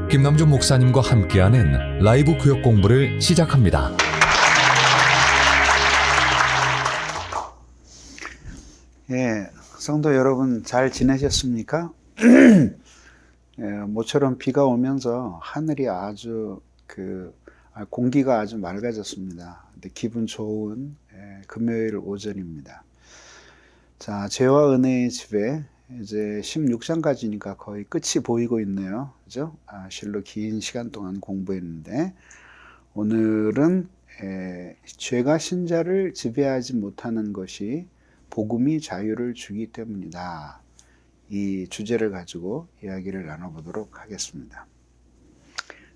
김남준 목사님과 함께하는 라이브 구역 공부를 시작합니다. 예, 성도 여러분 잘 지내셨습니까? 예, 모처럼 비가 오면서 하늘이 아주 공기가 아주 맑아졌습니다. 근데 기분 좋은 금요일 오전입니다. 자, 죄와 은혜의 집에 이제 16장까지니까 거의 끝이 보이고 있네요. 그죠? 실로 긴 시간 동안 공부했는데 오늘은 죄가 신자를 지배하지 못하는 것이 복음이 자유를 주기 때문이다. 이 주제를 가지고 이야기를 나눠보도록 하겠습니다.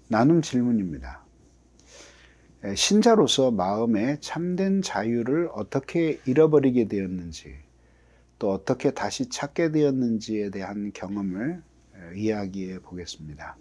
나눔 질문입니다. 신자로서 마음의 참된 자유를 어떻게 잃어버리게 되었는지, 또 어떻게 다시 찾게 되었는지에 대한 경험을 이야기해 보겠습니다.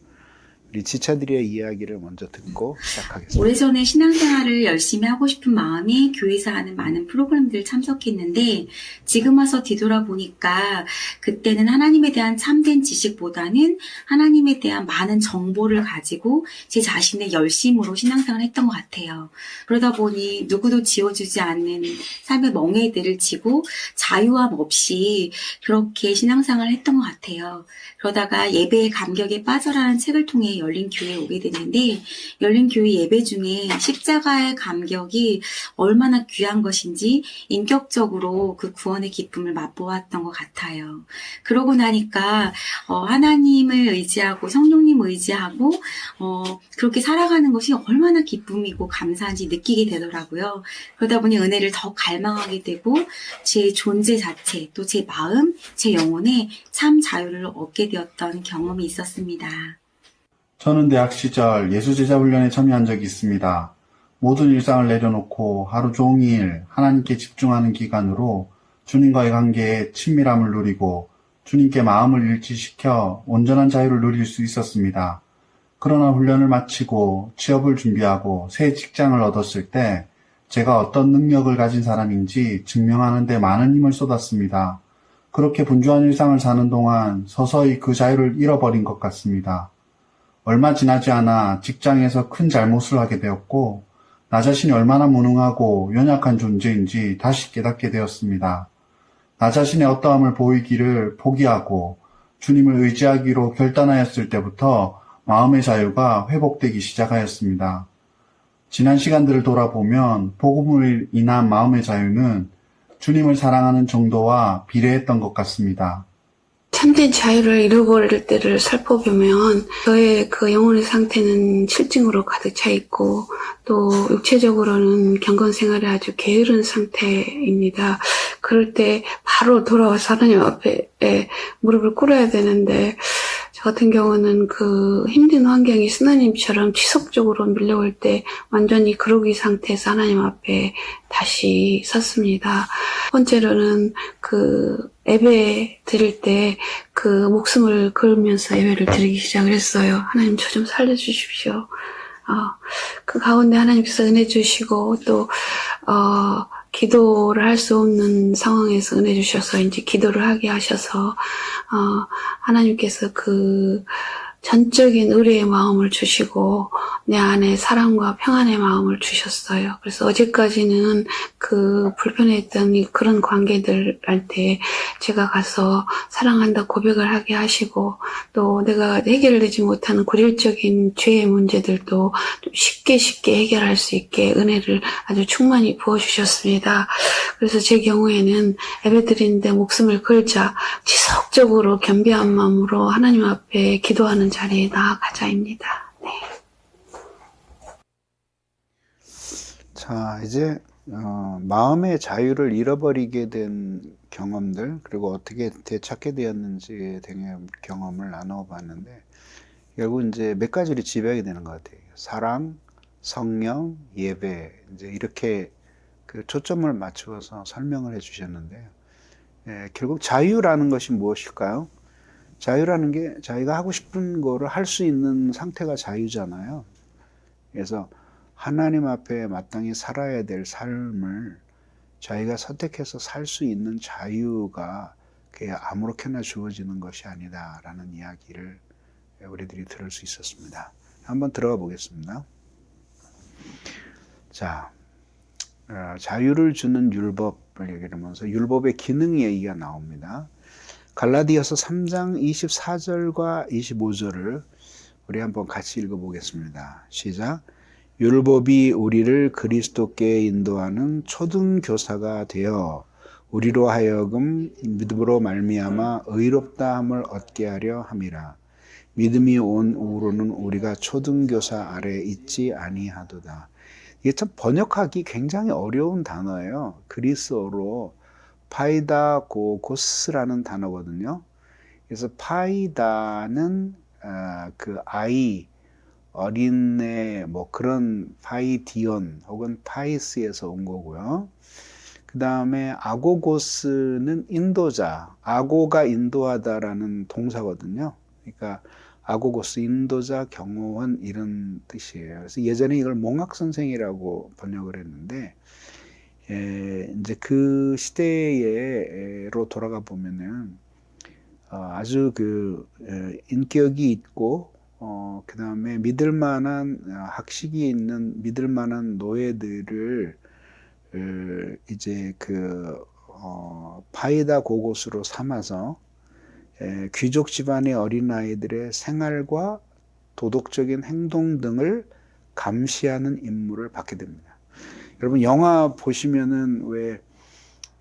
우리 지차들의 이야기를 먼저 듣고 시작하겠습니다. 오래전에 신앙생활을 열심히 하고 싶은 마음에 교회에서 하는 많은 프로그램들을 참석했는데 지금 와서 뒤돌아보니까 그때는 하나님에 대한 참된 지식보다는 하나님에 대한 많은 정보를 가지고 제 자신의 열심으로 신앙생활을 했던 것 같아요. 그러다 보니 누구도 지워주지 않는 삶의 멍에들을 지고 자유함 없이 그렇게 신앙생활을 했던 것 같아요. 그러다가 예배의 감격에 빠져라는 책을 통해 열린교회에 오게 됐는데 열린교회 예배 중에 십자가의 감격이 얼마나 귀한 것인지 인격적으로 그 구원의 기쁨을 맛보았던 것 같아요. 그러고 나니까 하나님을 의지하고 성령님 의지하고 그렇게 살아가는 것이 얼마나 기쁨이고 감사한지 느끼게 되더라고요. 그러다 보니 은혜를 더 갈망하게 되고 제 존재 자체 또 제 마음, 제 영혼에 참 자유를 얻게 되었던 경험이 있었습니다. 저는 대학 시절 예수제자 훈련에 참여한 적이 있습니다. 모든 일상을 내려놓고 하루 종일 하나님께 집중하는 기간으로 주님과의 관계에 친밀함을 누리고 주님께 마음을 일치시켜 온전한 자유를 누릴 수 있었습니다. 그러나 훈련을 마치고 취업을 준비하고 새 직장을 얻었을 때 제가 어떤 능력을 가진 사람인지 증명하는 데 많은 힘을 쏟았습니다. 그렇게 분주한 일상을 사는 동안 서서히 그 자유를 잃어버린 것 같습니다. 얼마 지나지 않아 직장에서 큰 잘못을 하게 되었고 나 자신이 얼마나 무능하고 연약한 존재인지 다시 깨닫게 되었습니다. 나 자신의 어떠함을 보이기를 포기하고 주님을 의지하기로 결단하였을 때부터 마음의 자유가 회복되기 시작하였습니다. 지난 시간들을 돌아보면 복음을 인한 마음의 자유는 주님을 사랑하는 정도와 비례했던 것 같습니다. 참된 자유를 잃어버릴 때를 살펴보면 저의 그 영혼의 상태는 실증으로 가득 차 있고 또 육체적으로는 경건 생활에 아주 게으른 상태입니다. 그럴 때 바로 돌아와서 하나님 앞에 무릎을 꿇어야 되는데 저 같은 경우는 그 힘든 환경이 스나님처럼 지속적으로 밀려올 때 완전히 그러기 상태에서 하나님 앞에 다시 섰습니다. 첫 번째로는 그 예배 드릴 때 그 목숨을 걸면서 예배를 드리기 시작을 했어요. 하나님 저 좀 살려주십시오. 그 가운데 하나님께서 은혜 주시고 또 기도를 할 수 없는 상황에서 은혜 주셔서 이제 기도를 하게 하셔서 하나님께서 그 전적인 의뢰의 마음을 주시고 내 안에 사랑과 평안의 마음을 주셨어요. 그래서 어제까지는 그 불편했던 그런 관계들 할 때 제가 가서 사랑한다 고백을 하게 하시고 또 내가 해결되지 못하는 고질적인 죄의 문제들도 좀 쉽게 해결할 수 있게 은혜를 아주 충만히 부어주셨습니다. 그래서 제 경우에는 예배드리는데 목숨을 걸자 지속적으로 겸비한 마음으로 하나님 앞에 기도하는 자리에 나아가자입니다. 네. 자, 이제 마음의 자유를 잃어버리게 된 경험들 그리고 어떻게 되찾게 되었는지에 대한 경험을 나눠봤는데 결국 이제 몇 가지를 지배하게 되는 것 같아요. 사랑, 성령, 예배 이제 이렇게 그 초점을 맞추어서 설명을 해주셨는데요. 결국 자유라는 것이 무엇일까요? 자유라는 게 자기가 하고 싶은 거를 할 수 있는 상태가 자유잖아요. 그래서 하나님 앞에 마땅히 살아야 될 삶을 자기가 선택해서 살 수 있는 자유가 그게 아무렇게나 주어지는 것이 아니다라는 이야기를 우리들이 들을 수 있었습니다. 한번 들어가 보겠습니다. 자, 자유를 주는 율법을 얘기하면서 율법의 기능 얘기가 나옵니다. 갈라디아서 3장 24절과 25절을 우리 한번 같이 읽어보겠습니다. 시작. 율법이 우리를 그리스도께 인도하는 초등교사가 되어 우리로 하여금 믿음으로 말미암아 의롭다함을 얻게 하려 함이라. 믿음이 온 후로는 우리가 초등교사 아래 있지 아니하도다. 이게 참 번역하기 굉장히 어려운 단어예요. 그리스어로 파이다고고스라는 단어거든요. 그래서 파이다는 그 아이, 어린애, 뭐 그런 파이디온 혹은 파이스에서 온 거고요. 그 다음에 아고고스는 인도자, 아고가 인도하다라는 동사거든요. 그러니까 아고고스, 인도자, 경호원 이런 뜻이에요. 그래서 예전에 이걸 몽학선생이라고 번역을 했는데 이제 그 시대로 돌아가 보면은 아주 그 인격이 있고 그 다음에 믿을만한 학식이 있는 믿을만한 노예들을 이제 그 파이다 고고스로 삼아서 귀족 집안의 어린아이들의 생활과 도덕적인 행동 등을 감시하는 임무를 받게 됩니다. 여러분 영화 보시면은 왜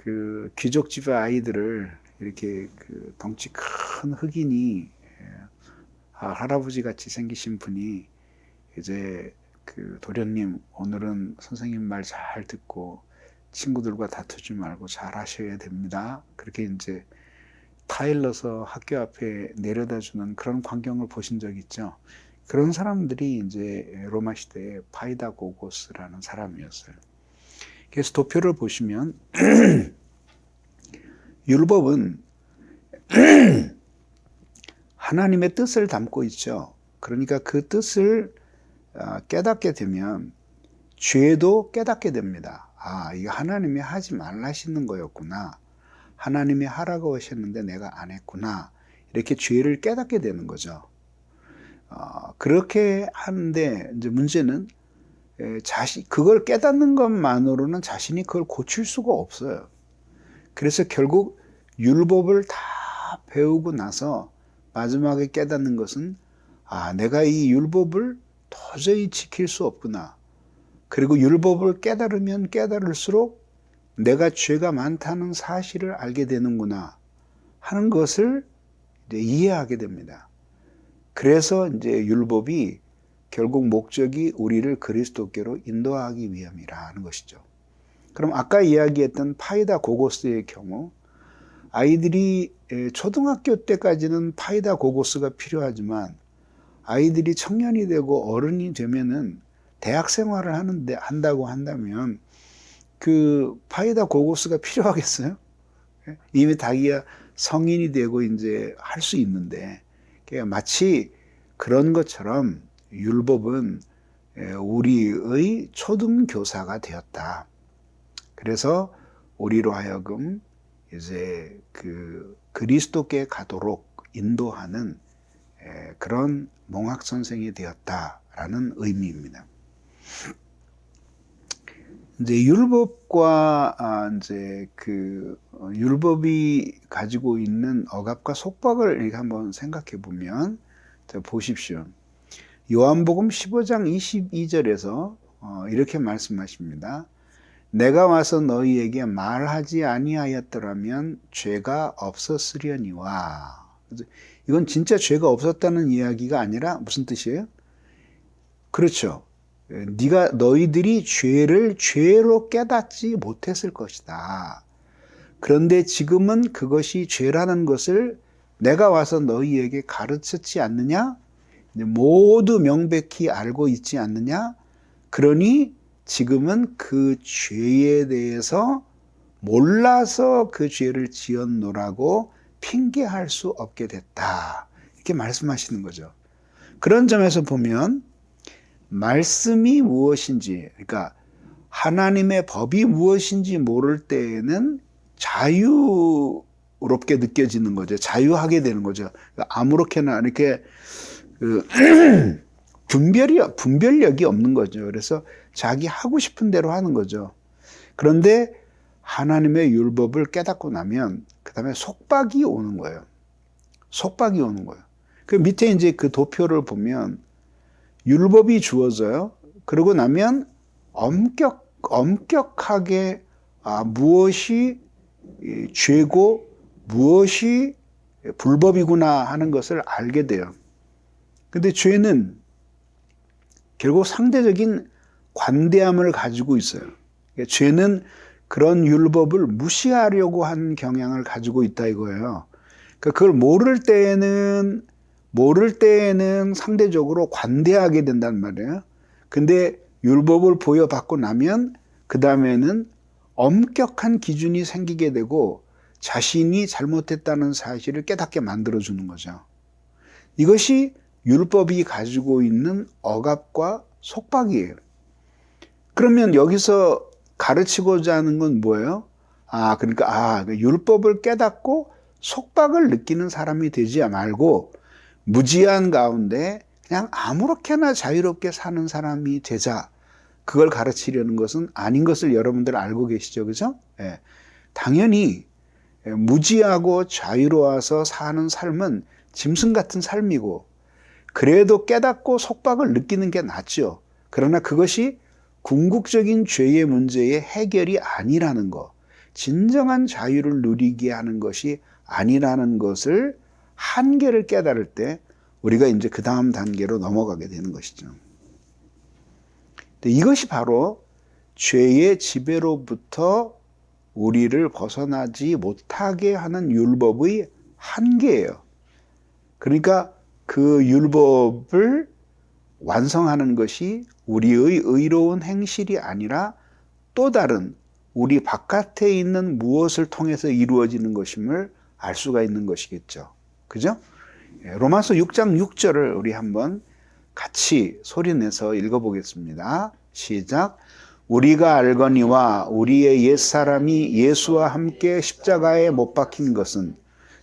그 귀족 집의 아이들을 이렇게 그 덩치 큰 흑인이 할아버지 같이 생기신 분이 이제 그 도련님 오늘은 선생님 말 잘 듣고 친구들과 다투지 말고 잘 하셔야 됩니다. 그렇게 이제 타일러서 학교 앞에 내려다 주는 그런 광경을 보신 적 있죠? 그런 사람들이 이제 로마 시대의 파이다고고스라는 사람이었어요. 그래서 도표를 보시면 율법은 하나님의 뜻을 담고 있죠. 그러니까 그 뜻을 깨닫게 되면 죄도 깨닫게 됩니다. 아, 이거 하나님이 하지 말라시는 거였구나. 하나님이 하라고 하셨는데 내가 안 했구나. 이렇게 죄를 깨닫게 되는 거죠. 그렇게 하는데 이제 문제는 그걸 깨닫는 것만으로는 자신이 그걸 고칠 수가 없어요. 그래서 결국 율법을 다 배우고 나서 마지막에 깨닫는 것은 내가 이 율법을 도저히 지킬 수 없구나. 그리고 율법을 깨달으면 깨달을수록 내가 죄가 많다는 사실을 알게 되는구나 하는 것을 이제 이해하게 됩니다. 그래서 이제 율법이 결국 목적이 우리를 그리스도께로 인도하기 위함이라는 것이죠. 그럼 아까 이야기했던 파이다 고고스의 경우 아이들이 초등학교 때까지는 파이다 고고스가 필요하지만 아이들이 청년이 되고 어른이 되면은 대학 생활을 한다고 한다면 그 파이다 고고스가 필요하겠어요? 이미 자기가 성인이 되고 이제 할 수 있는데 마치 그런 것처럼 율법은 우리의 초등교사가 되었다. 그래서 우리로 하여금 이제 그 그리스도께 가도록 인도하는 그런 몽학 선생이 되었다라는 의미입니다. 이제 율법과 이제 그 율법이 가지고 있는 억압과 속박을 이렇게 한번 생각해 보면 보십시오. 요한복음 15장 22절에서 이렇게 말씀하십니다. 내가 와서 너희에게 말하지 아니하였더라면 죄가 없었으려니와. 이건 진짜 죄가 없었다는 이야기가 아니라 무슨 뜻이에요? 그렇죠. 너희들이 죄를 죄로 깨닫지 못했을 것이다. 그런데 지금은 그것이 죄라는 것을 내가 와서 너희에게 가르쳤지 않느냐? 모두 명백히 알고 있지 않느냐? 그러니 지금은 그 죄에 대해서 몰라서 그 죄를 지었노라고 핑계할 수 없게 됐다. 이렇게 말씀하시는 거죠. 그런 점에서 보면 말씀이 무엇인지, 그러니까 하나님의 법이 무엇인지 모를 때에는 자유롭게 느껴지는 거죠. 자유하게 되는 거죠. 그러니까 아무렇게나 이렇게 그 분별력이 없는 거죠. 그래서 자기 하고 싶은 대로 하는 거죠. 그런데 하나님의 율법을 깨닫고 나면 그 다음에 속박이 오는 거예요. 속박이 오는 거예요. 그 밑에 이제 그 도표를 보면 율법이 주어져요. 그러고 나면 엄격하게 무엇이 죄고 무엇이 불법이구나 하는 것을 알게 돼요. 근데 죄는 결국 상대적인 관대함을 가지고 있어요. 그러니까 죄는 그런 율법을 무시하려고 하는 경향을 가지고 있다 이거예요. 그러니까 그걸 모를 때에는 상대적으로 관대하게 된단 말이에요. 근데 율법을 보여받고 나면 그 다음에는 엄격한 기준이 생기게 되고 자신이 잘못했다는 사실을 깨닫게 만들어주는 거죠. 이것이 율법이 가지고 있는 억압과 속박이에요. 그러면 여기서 가르치고자 하는 건 뭐예요? 그러니까 율법을 깨닫고 속박을 느끼는 사람이 되지 말고 무지한 가운데 그냥 아무렇게나 자유롭게 사는 사람이 되자. 그걸 가르치려는 것은 아닌 것을 여러분들 알고 계시죠, 그죠? 예. 당연히 무지하고 자유로워서 사는 삶은 짐승 같은 삶이고 그래도 깨닫고 속박을 느끼는 게 낫죠. 그러나 그것이 궁극적인 죄의 문제의 해결이 아니라는 것, 진정한 자유를 누리게 하는 것이 아니라는 것을 한계를 깨달을 때 우리가 이제 그 다음 단계로 넘어가게 되는 것이죠. 이것이 바로 죄의 지배로부터 우리를 벗어나지 못하게 하는 율법의 한계예요. 그러니까 그 율법을 완성하는 것이 우리의 의로운 행실이 아니라 또 다른 우리 바깥에 있는 무엇을 통해서 이루어지는 것임을 알 수가 있는 것이겠죠. 그죠? 로마서 6장 6절을 우리 한번 같이 소리내서 읽어보겠습니다. 시작. 우리가 알거니와 우리의 옛사람이 예수와 함께 십자가에 못 박힌 것은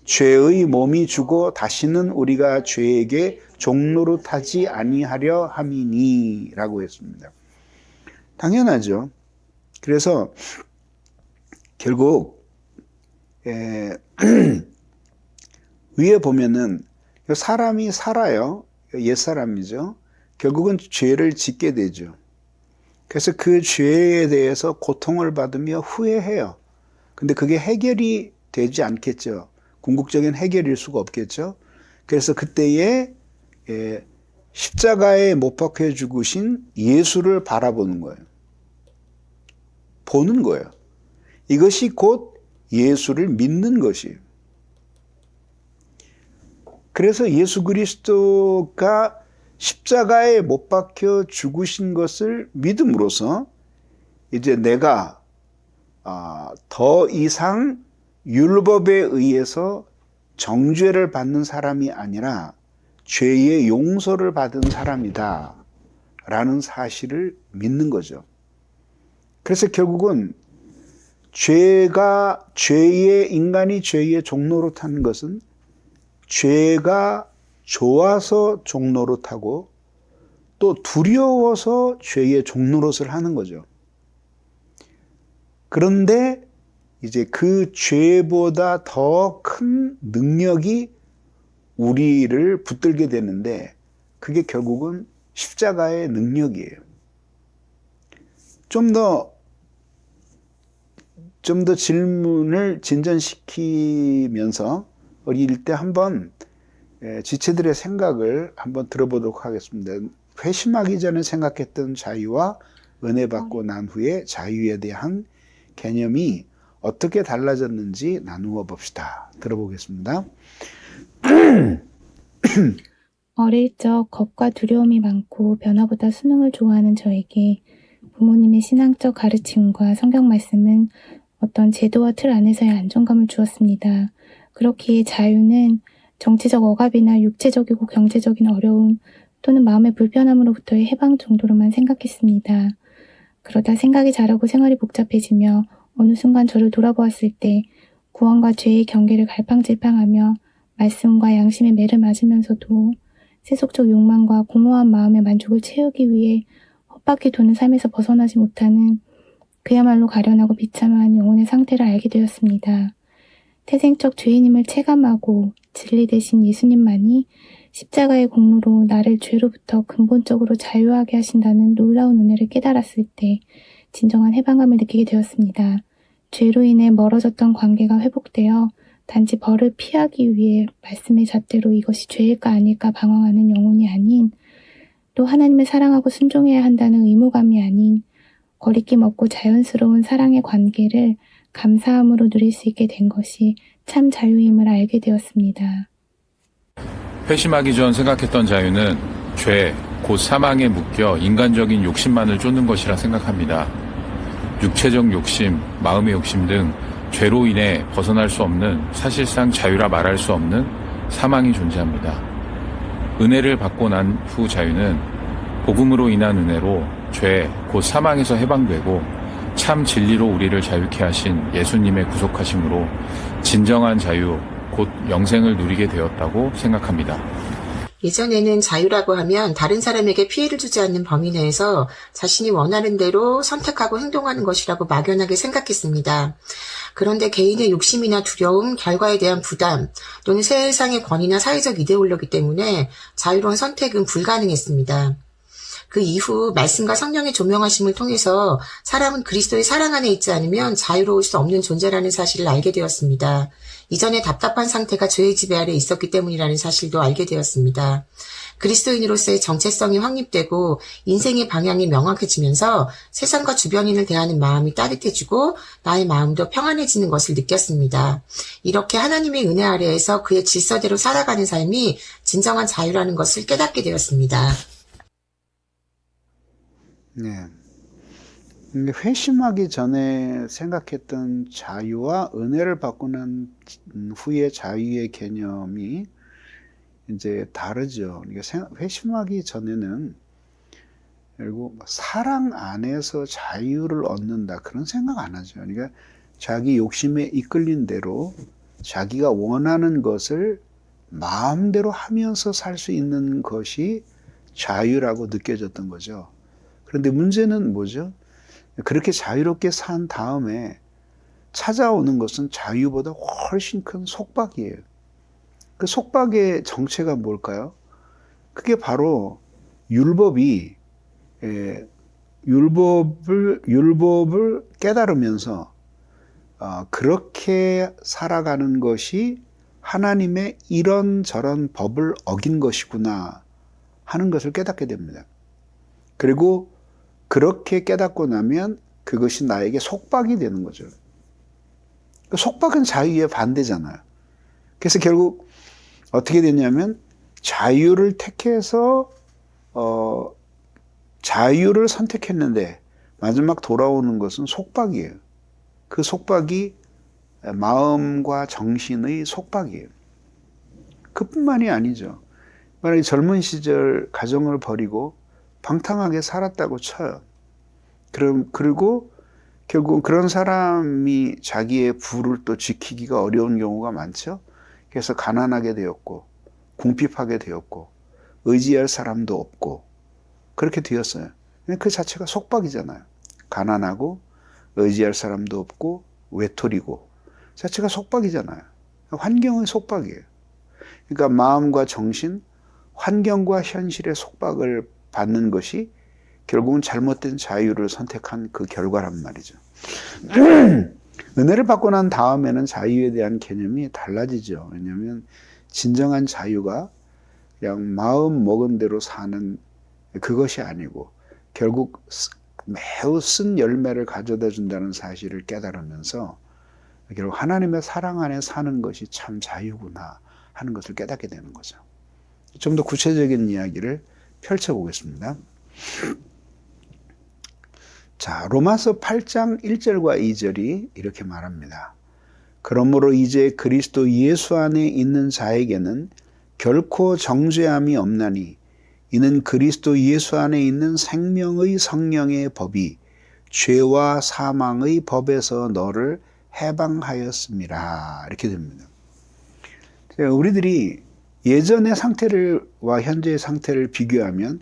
죄의 몸이 주고 다시는 우리가 죄에게 종노릇하지 아니하려 함이니 라고 했습니다. 당연하죠. 그래서 결국 위에 보면은 사람이 살아요. 옛사람이죠. 결국은 죄를 짓게 되죠. 그래서 그 죄에 대해서 고통을 받으며 후회해요. 근데 그게 해결이 되지 않겠죠. 궁극적인 해결일 수가 없겠죠. 그래서 그때에 십자가에 못 박혀 죽으신 예수를 바라보는 거예요. 보는 거예요. 이것이 곧 예수를 믿는 것이에요. 그래서 예수 그리스도가 십자가에 못 박혀 죽으신 것을 믿음으로써 이제 내가 더 이상 율법에 의해서 정죄를 받는 사람이 아니라 죄의 용서를 받은 사람이다 라는 사실을 믿는 거죠. 그래서 결국은 인간이 죄의 종노릇하는 것은 죄가 좋아서 종노릇하고 또 두려워서 죄의 종노릇을 하는 거죠. 그런데 이제 그 죄보다 더 큰 능력이 우리를 붙들게 되는데 그게 결국은 십자가의 능력이에요. 좀 더 질문을 진전시키면서 우리 일대 한번 지체들의 생각을 한번 들어보도록 하겠습니다. 회심하기 전에 생각했던 자유와 은혜 받고 난 후에 자유에 대한 개념이 어떻게 달라졌는지 나누어 봅시다. 들어보겠습니다. 어릴 적 겁과 두려움이 많고 변화보다 수능을 좋아하는 저에게 부모님의 신앙적 가르침과 성경 말씀은 어떤 제도와 틀 안에서의 안정감을 주었습니다. 그렇기에 자유는 정치적 억압이나 육체적이고 경제적인 어려움 또는 마음의 불편함으로부터의 해방 정도로만 생각했습니다. 그러다 생각이 자라고 생활이 복잡해지며 어느 순간 저를 돌아보았을 때 구원과 죄의 경계를 갈팡질팡하며 말씀과 양심의 매를 맞으면서도 세속적 욕망과 공허한 마음의 만족을 채우기 위해 헛바퀴 도는 삶에서 벗어나지 못하는 그야말로 가련하고 비참한 영혼의 상태를 알게 되었습니다. 태생적 죄인임을 체감하고 진리 대신 예수님만이 십자가의 공로로 나를 죄로부터 근본적으로 자유하게 하신다는 놀라운 은혜를 깨달았을 때 진정한 해방감을 느끼게 되었습니다. 죄로 인해 멀어졌던 관계가 회복되어 단지 벌을 피하기 위해 말씀의 잣대로 이것이 죄일까 아닐까 방황하는 영혼이 아닌, 또 하나님을 사랑하고 순종해야 한다는 의무감이 아닌 거리낌 없고 자연스러운 사랑의 관계를 감사함으로 누릴 수 있게 된 것이 참 자유임을 알게 되었습니다. 회심하기 전 생각했던 자유는 죄, 곧 사망에 묶여 인간적인 욕심만을 쫓는 것이라 생각합니다. 육체적 욕심, 마음의 욕심 등 죄로 인해 벗어날 수 없는, 사실상 자유라 말할 수 없는 사망이 존재합니다. 은혜를 받고 난 후 자유는 복음으로 인한 은혜로 죄, 곧 사망에서 해방되고 참 진리로 우리를 자유케 하신 예수님의 구속하심으로 진정한 자유, 곧 영생을 누리게 되었다고 생각합니다. 예전에는 자유라고 하면 다른 사람에게 피해를 주지 않는 범위 내에서 자신이 원하는 대로 선택하고 행동하는 것이라고 막연하게 생각했습니다. 그런데 개인의 욕심이나 두려움, 결과에 대한 부담, 또는 세상의 권위나 사회적 이데올로기 때문에 자유로운 선택은 불가능했습니다. 그 이후 말씀과 성령의 조명하심을 통해서 사람은 그리스도의 사랑 안에 있지 않으면 자유로울 수 없는 존재라는 사실을 알게 되었습니다. 이전에 답답한 상태가 죄의 지배 아래 있었기 때문이라는 사실도 알게 되었습니다. 그리스도인으로서의 정체성이 확립되고 인생의 방향이 명확해지면서 세상과 주변인을 대하는 마음이 따뜻해지고 나의 마음도 평안해지는 것을 느꼈습니다. 이렇게 하나님의 은혜 아래에서 그의 질서대로 살아가는 삶이 진정한 자유라는 것을 깨닫게 되었습니다. 네. 회심하기 전에 생각했던 자유와 은혜를 받고 난 후의 자유의 개념이 이제 다르죠. 그러니까 회심하기 전에는 결국 사랑 안에서 자유를 얻는다 그런 생각 안 하죠. 그러니까 자기 욕심에 이끌린 대로 자기가 원하는 것을 마음대로 하면서 살 수 있는 것이 자유라고 느껴졌던 거죠. 그런데 문제는 뭐죠? 그렇게 자유롭게 산 다음에 찾아오는 것은 자유보다 훨씬 큰 속박이에요. 그 속박의 정체가 뭘까요? 그게 바로 율법을 깨달으면서 그렇게 살아가는 것이 하나님의 이런저런 법을 어긴 것이구나 하는 것을 깨닫게 됩니다. 그리고 그렇게 깨닫고 나면 그것이 나에게 속박이 되는 거죠. 속박은 자유의 반대잖아요. 그래서 결국 어떻게 되냐면 자유를 택해서 자유를 선택했는데 마지막 돌아오는 것은 속박이에요. 그 속박이 마음과 정신의 속박이에요. 그뿐만이 아니죠. 만약에 젊은 시절 가정을 버리고 방탕하게 살았다고 쳐요. 그리고 결국 그런 사람이 자기의 부를 또 지키기가 어려운 경우가 많죠. 그래서 가난하게 되었고 궁핍하게 되었고 의지할 사람도 없고 그렇게 되었어요. 그 자체가 속박이잖아요. 가난하고 의지할 사람도 없고 외톨이고 자체가 속박이잖아요. 환경의 속박이에요. 그러니까 마음과 정신, 환경과 현실의 속박을 받는 것이 결국은 잘못된 자유를 선택한 그 결과란 말이죠. 은혜를 받고 난 다음에는 자유에 대한 개념이 달라지죠. 왜냐하면 진정한 자유가 그냥 마음 먹은 대로 사는 그것이 아니고 결국 매우 쓴 열매를 가져다 준다는 사실을 깨달으면서 결국 하나님의 사랑 안에 사는 것이 참 자유구나 하는 것을 깨닫게 되는 거죠. 좀 더 구체적인 이야기를 펼쳐보겠습니다. 자, 로마서 8장 1절과 2절이 이렇게 말합니다. 그러므로 이제 그리스도 예수 안에 있는 자에게는 결코 정죄함이 없나니 이는 그리스도 예수 안에 있는 생명의 성령의 법이 죄와 사망의 법에서 너를 해방하였습니다. 이렇게 됩니다. 우리들이 예전의 상태와 현재의 상태를 비교하면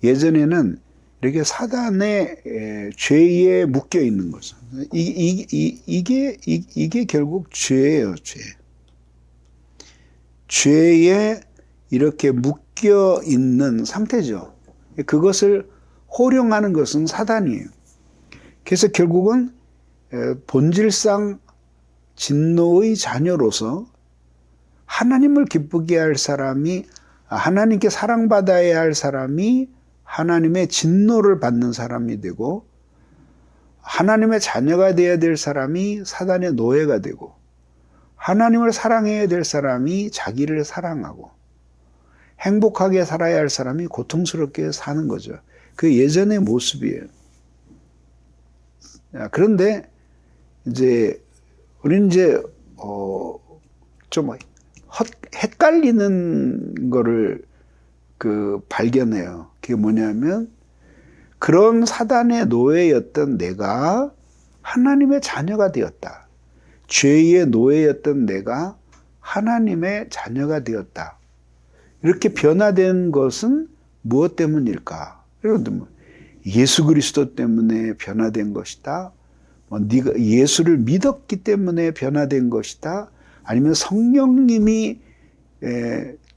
예전에는 이렇게 사단의 죄에 묶여 있는 거죠. 이게 결국 죄예요, 죄. 죄에 이렇게 묶여 있는 상태죠. 그것을 호령하는 것은 사단이에요. 그래서 결국은 본질상 진노의 자녀로서 하나님을 기쁘게 할 사람이, 하나님께 사랑받아야 할 사람이 하나님의 진노를 받는 사람이 되고, 하나님의 자녀가 되어야 될 사람이 사단의 노예가 되고, 하나님을 사랑해야 될 사람이 자기를 사랑하고, 행복하게 살아야 할 사람이 고통스럽게 사는 거죠. 그 예전의 모습이에요. 그런데 이제 우리는 이제 좀 헷갈리는 거를 발견해요. 그게 뭐냐면, 그런 사단의 노예였던 내가 하나님의 자녀가 되었다. 죄의 노예였던 내가 하나님의 자녀가 되었다. 이렇게 변화된 것은 무엇 때문일까? 예수 그리스도 때문에 변화된 것이다. 네가 예수를 믿었기 때문에 변화된 것이다. 아니면 성령님이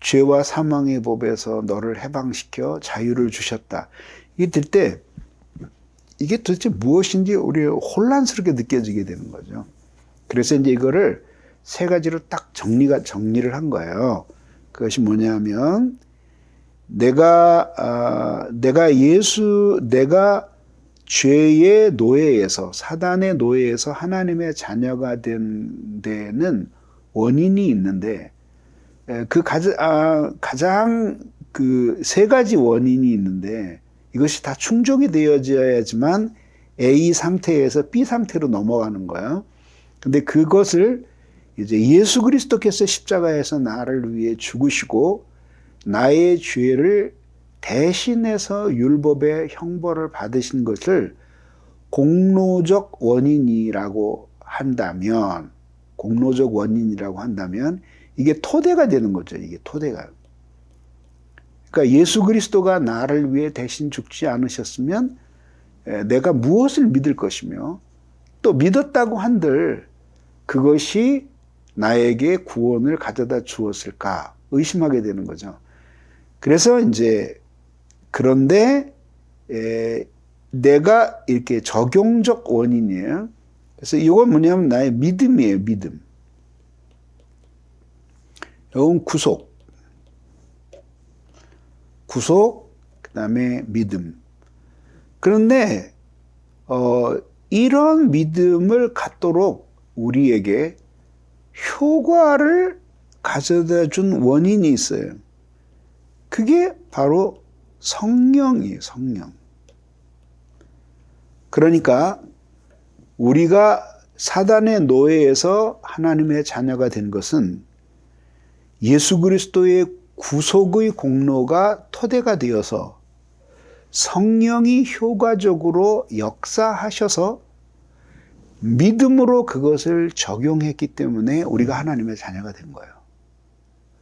죄와 사망의 법에서 너를 해방시켜 자유를 주셨다. 이게 들 때 이게 도대체 무엇인지 우리 혼란스럽게 느껴지게 되는 거죠. 그래서 이제 이거를 세 가지로 딱 정리를 한 거예요. 그것이 뭐냐면, 내가 죄의 노예에서, 사단의 노예에서 하나님의 자녀가 된 데는 원인이 있는데, 가장 세 가지 원인이 있는데, 이것이 다 충족이 되어져야지만 A 상태에서 B 상태로 넘어가는 거예요. 근데 그것을 이제 예수 그리스도께서 십자가에서 나를 위해 죽으시고 나의 죄를 대신해서 율법의 형벌을 받으신 것을 공로적 원인이라고 한다면, 이게 토대가 되는 거죠. 이게 토대가. 그러니까 예수 그리스도가 나를 위해 대신 죽지 않으셨으면 내가 무엇을 믿을 것이며, 또 믿었다고 한들 그것이 나에게 구원을 가져다 주었을까 의심하게 되는 거죠. 그래서 이제, 그런데 내가 이렇게 적용적 원인이에요. 그래서 이건 뭐냐면 나의 믿음이에요, 믿음. 이건 구속, 그 다음에 믿음. 그런데 이런 믿음을 갖도록 우리에게 효과를 가져다 준 원인이 있어요. 그게 바로 성령이에요, 성령. 그러니까 우리가 사단의 노예에서 하나님의 자녀가 된 것은 예수 그리스도의 구속의 공로가 토대가 되어서 성령이 효과적으로 역사하셔서 믿음으로 그것을 적용했기 때문에 우리가 하나님의 자녀가 된 거예요.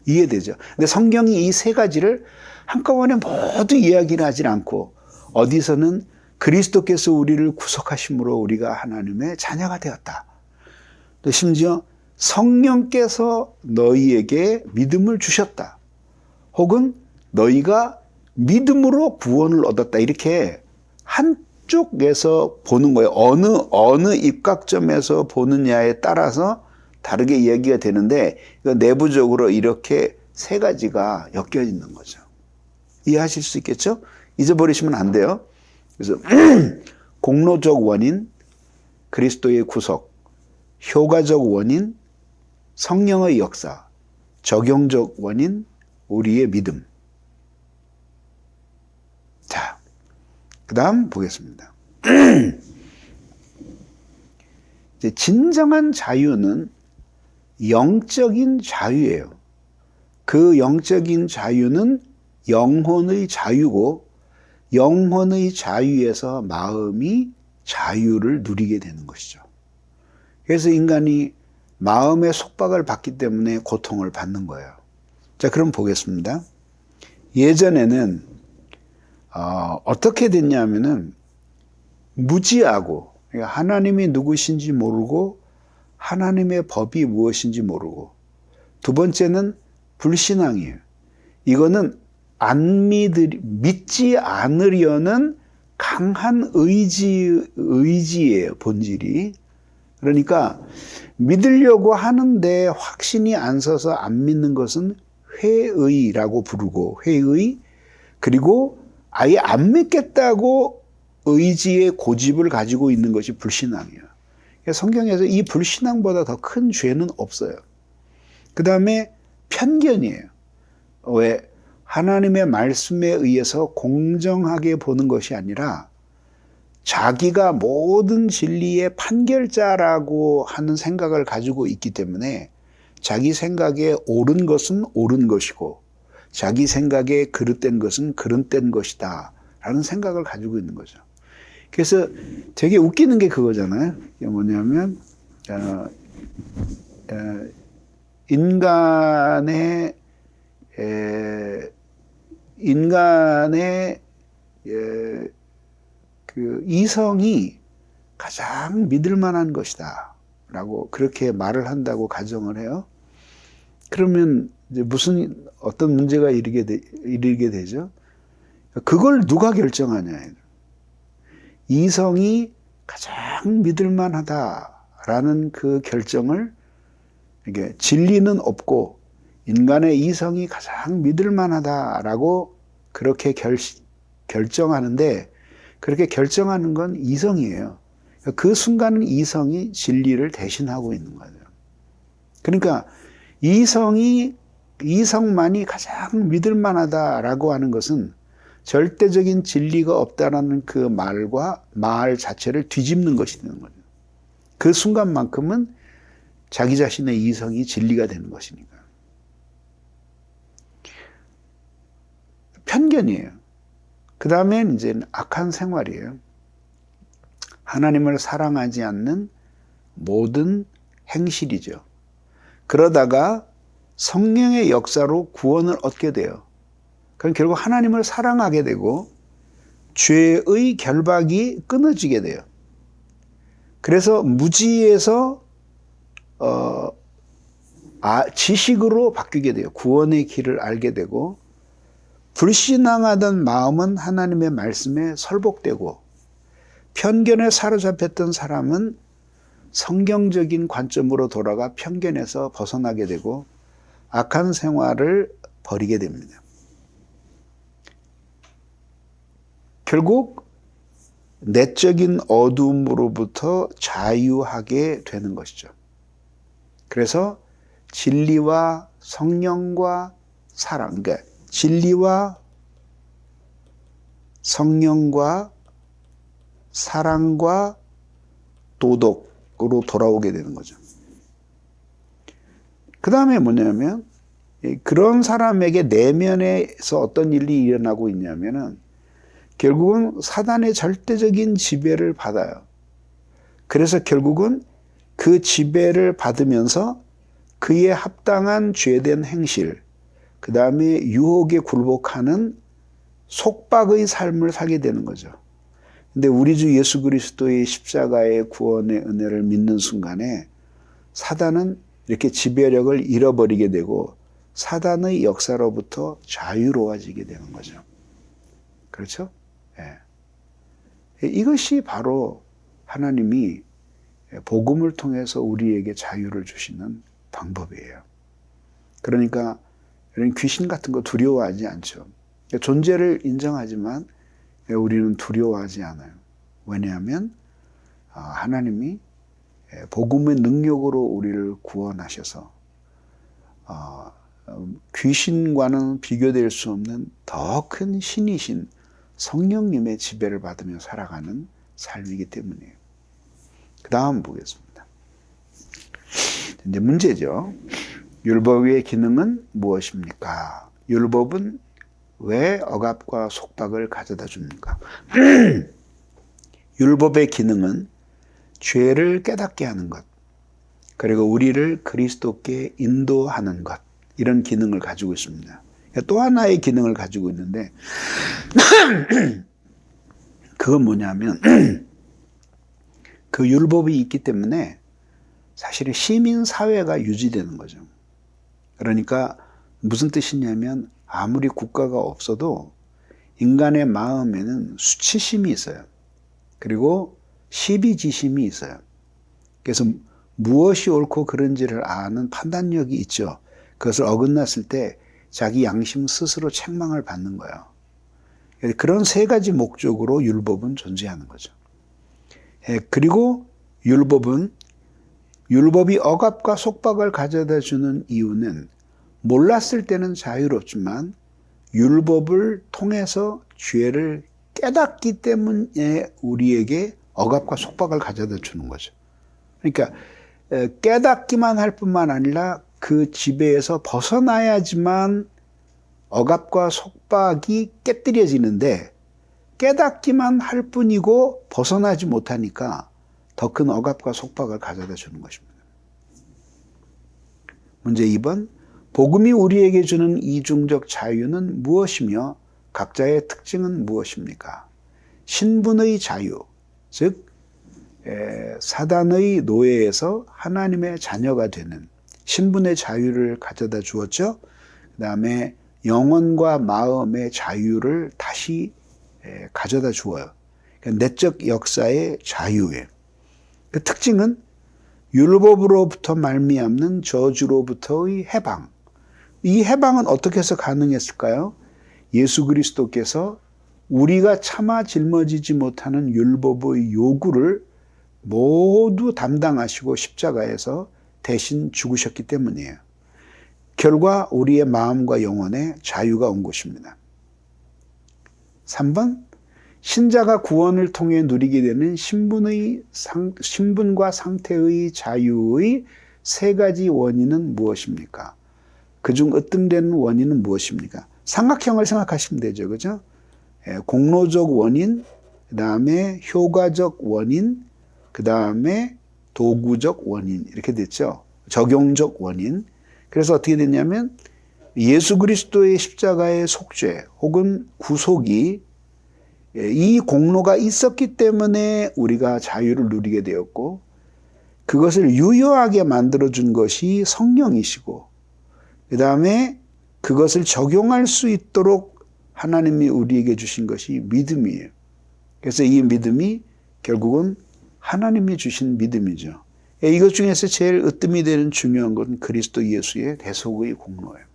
이해되죠? 근데 성경이 이 세 가지를 한꺼번에 모두 이야기를 하지 않고, 어디서는 그리스도께서 우리를 구속하심으로 우리가 하나님의 자녀가 되었다. 또 심지어 성령께서 너희에게 믿음을 주셨다. 혹은 너희가 믿음으로 구원을 얻었다. 이렇게 한쪽에서 보는 거예요. 어느 입각점에서 보느냐에 따라서 다르게 이야기가 되는데, 내부적으로 이렇게 세 가지가 엮여 있는 거죠. 이해하실 수 있겠죠? 잊어버리시면 안 돼요. 그래서 공로적 원인, 그리스도의 구속, 효과적 원인, 성령의 역사, 적용적 원인, 우리의 믿음. 자, 그 다음 보겠습니다. 이제 진정한 자유는 영적인 자유예요. 그 영적인 자유는 영혼의 자유고, 영혼의 자유에서 마음이 자유를 누리게 되는 것이죠. 그래서 인간이 마음의 속박을 받기 때문에 고통을 받는 거예요. 자, 그럼 보겠습니다. 예전에는 어떻게 됐냐면은 무지하고, 그러니까 하나님이 누구신지 모르고 하나님의 법이 무엇인지 모르고, 두 번째는 불신앙이에요. 이거는 믿지 않으려는 강한 의지예요, 본질이. 그러니까 믿으려고 하는데 확신이 안 서서 안 믿는 것은 회의라고 부르고, 회의, 그리고 아예 안 믿겠다고 의지의 고집을 가지고 있는 것이 불신앙이에요. 성경에서 이 불신앙보다 더 큰 죄는 없어요. 그 다음에 편견이에요. 왜? 하나님의 말씀에 의해서 공정하게 보는 것이 아니라 자기가 모든 진리의 판결자라고 하는 생각을 가지고 있기 때문에 자기 생각에 옳은 것은 옳은 것이고 자기 생각에 그릇된 것은 그릇된 것이다 라는 생각을 가지고 있는 거죠. 그래서 되게 웃기는 게 그거잖아요. 이게 뭐냐면 인간의 그 이성이 가장 믿을 만한 것이다 라고 그렇게 말을 한다고 가정을 해요. 그러면 이제 어떤 문제가 일으게 되죠? 그걸 누가 결정하냐. 이성이 가장 믿을 만하다라는 그 결정을, 이게 진리는 없고 인간의 이성이 가장 믿을 만하다라고 그렇게 결정하는데, 그렇게 결정하는 건 이성이에요. 그 순간은 이성이 진리를 대신하고 있는 거죠. 그러니까 이성만이 가장 믿을 만하다라고 하는 것은 절대적인 진리가 없다라는 그 말 자체를 뒤집는 것이 되는 거죠. 그 순간만큼은 자기 자신의 이성이 진리가 되는 것이니까. 편견이에요. 그 다음엔 이제 악한 생활이에요. 하나님을 사랑하지 않는 모든 행실이죠. 그러다가 성령의 역사로 구원을 얻게 돼요. 그럼 결국 하나님을 사랑하게 되고 죄의 결박이 끊어지게 돼요. 그래서 무지에서 지식으로 바뀌게 돼요. 구원의 길을 알게 되고, 불신앙하던 마음은 하나님의 말씀에 설복되고, 편견에 사로잡혔던 사람은 성경적인 관점으로 돌아가 편견에서 벗어나게 되고 악한 생활을 버리게 됩니다. 결국 내적인 어두움으로부터 자유하게 되는 것이죠. 그래서 진리와 성령과 사랑, 그러니까 진리와 성령과 사랑과 도덕으로 돌아오게 되는 거죠. 그 다음에 뭐냐면, 그런 사람에게 내면에서 어떤 일이 일어나고 있냐면은 결국은 사단의 절대적인 지배를 받아요. 그래서 결국은 그 지배를 받으면서 그에 합당한 죄된 행실, 그 다음에 유혹에 굴복하는 속박의 삶을 살게 되는 거죠. 근데 우리 주 예수 그리스도의 십자가의 구원의 은혜를 믿는 순간에 사단은 이렇게 지배력을 잃어버리게 되고 사단의 역사로부터 자유로워지게 되는 거죠. 그렇죠? 예. 이것이 바로 하나님이 복음을 통해서 우리에게 자유를 주시는 방법이에요. 그러니까 이런 귀신 같은 거 두려워하지 않죠. 존재를 인정하지만 우리는 두려워하지 않아요. 왜냐하면 하나님이 복음의 능력으로 우리를 구원하셔서 귀신과는 비교될 수 없는 더 큰 신이신 성령님의 지배를 받으며 살아가는 삶이기 때문이에요. 그 다음 보겠습니다. 이제 문제죠. 율법의 기능은 무엇입니까? 율법은 왜 억압과 속박을 가져다 줍니까? 율법의 기능은 죄를 깨닫게 하는 것, 그리고 우리를 그리스도께 인도하는 것, 이런 기능을 가지고 있습니다. 또 하나의 기능을 가지고 있는데 그건 뭐냐면 그 율법이 있기 때문에 사실은 시민사회가 유지되는 거죠. 그러니까 무슨 뜻이냐면 아무리 국가가 없어도 인간의 마음에는 수치심이 있어요. 그리고 시비지심이 있어요. 그래서 무엇이 옳고 그른지를 아는 판단력이 있죠. 그것을 어긋났을 때 자기 양심 스스로 책망을 받는 거예요. 그런 세 가지 목적으로 율법은 존재하는 거죠. 그리고 율법이 억압과 속박을 가져다 주는 이유는 몰랐을 때는 자유롭지만 율법을 통해서 죄를 깨닫기 때문에 우리에게 억압과 속박을 가져다 주는 거죠. 그러니까 깨닫기만 할 뿐만 아니라 그 지배에서 벗어나야지만 억압과 속박이 깨뜨려지는데 깨닫기만 할 뿐이고 벗어나지 못하니까 더 큰 억압과 속박을 가져다 주는 것입니다. 문제 2번. 복음이 우리에게 주는 이중적 자유는 무엇이며 각자의 특징은 무엇입니까? 신분의 자유, 즉 사단의 노예에서 하나님의 자녀가 되는 신분의 자유를 가져다 주었죠. 그 다음에 영혼과 마음의 자유를 다시 가져다 주어요. 그러니까 내적 역사의 자유예요. 그 특징은 율법으로부터 말미암는 저주로부터의 해방. 이 해방은 어떻게 해서 가능했을까요? 예수 그리스도께서 우리가 차마 짊어지지 못하는 율법의 요구를 모두 담당하시고 십자가에서 대신 죽으셨기 때문이에요. 결과 우리의 마음과 영혼에 자유가 온 것입니다. 3번. 신자가 구원을 통해 누리게 되는 신분과 상태의 자유의 세 가지 원인은 무엇입니까? 그중 으뜸되는 원인은 무엇입니까? 삼각형을 생각하시면 되죠. 그죠? 공로적 원인, 그 다음에 효과적 원인, 그 다음에 도구적 원인 이렇게 됐죠. 적용적 원인. 그래서 어떻게 됐냐면 예수 그리스도의 십자가의 속죄 혹은 구속이 이 공로가 있었기 때문에 우리가 자유를 누리게 되었고 그것을 유효하게 만들어준 것이 성령이시고 그 다음에 그것을 적용할 수 있도록 하나님이 우리에게 주신 것이 믿음이에요. 그래서 이 믿음이 결국은 하나님이 주신 믿음이죠. 이것 중에서 제일 으뜸이 되는 중요한 것은 그리스도 예수의 대속의 공로예요.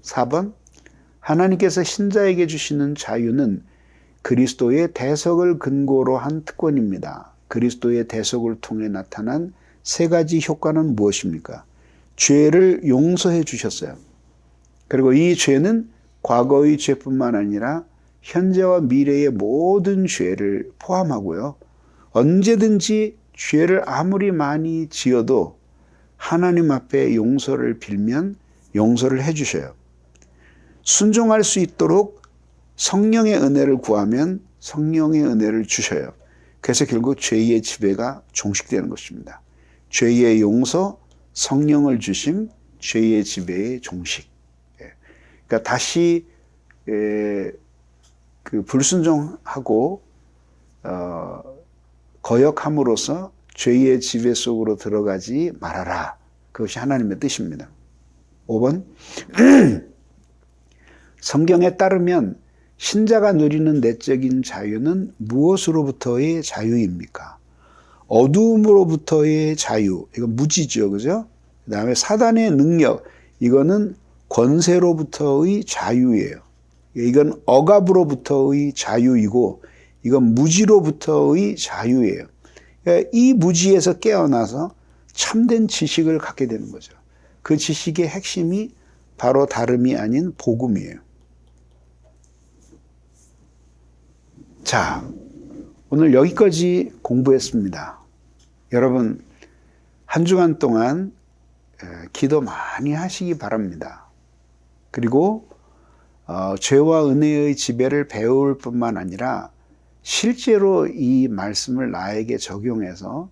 4번. 하나님께서 신자에게 주시는 자유는 그리스도의 대속을 근거로 한 특권입니다. 그리스도의 대속을 통해 나타난 세 가지 효과는 무엇입니까? 죄를 용서해 주셨어요. 그리고 이 죄는 과거의 죄뿐만 아니라 현재와 미래의 모든 죄를 포함하고요. 언제든지 죄를 아무리 많이 지어도 하나님 앞에 용서를 빌면 용서를 해 주셔요. 순종할 수 있도록 성령의 은혜를 구하면 성령의 은혜를 주셔요. 그래서 결국 죄의 지배가 종식되는 것입니다. 죄의 용서, 성령을 주심, 죄의 지배의 종식. 그러니까 다시 그 불순종하고 거역함으로써 죄의 지배 속으로 들어가지 말아라. 그것이 하나님의 뜻입니다. 5번. 성경에 따르면 신자가 누리는 내적인 자유는 무엇으로부터의 자유입니까? 어두움으로부터의 자유, 이건 무지죠, 그죠? 그 다음에 사단의 능력, 이거는 권세로부터의 자유예요. 이건 억압으로부터의 자유이고, 이건 무지로부터의 자유예요. 그러니까 이 무지에서 깨어나서 참된 지식을 갖게 되는 거죠. 그 지식의 핵심이 바로 다름이 아닌 복음이에요. 자, 오늘 여기까지 공부했습니다. 여러분, 한 주간 동안 기도 많이 하시기 바랍니다. 그리고 죄와 은혜의 지배를 배울 뿐만 아니라 실제로 이 말씀을 나에게 적용해서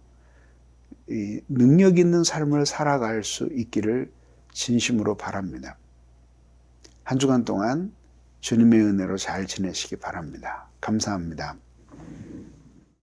이 능력 있는 삶을 살아갈 수 있기를 진심으로 바랍니다. 한 주간 동안 주님의 은혜로 잘 지내시기 바랍니다. 감사합니다.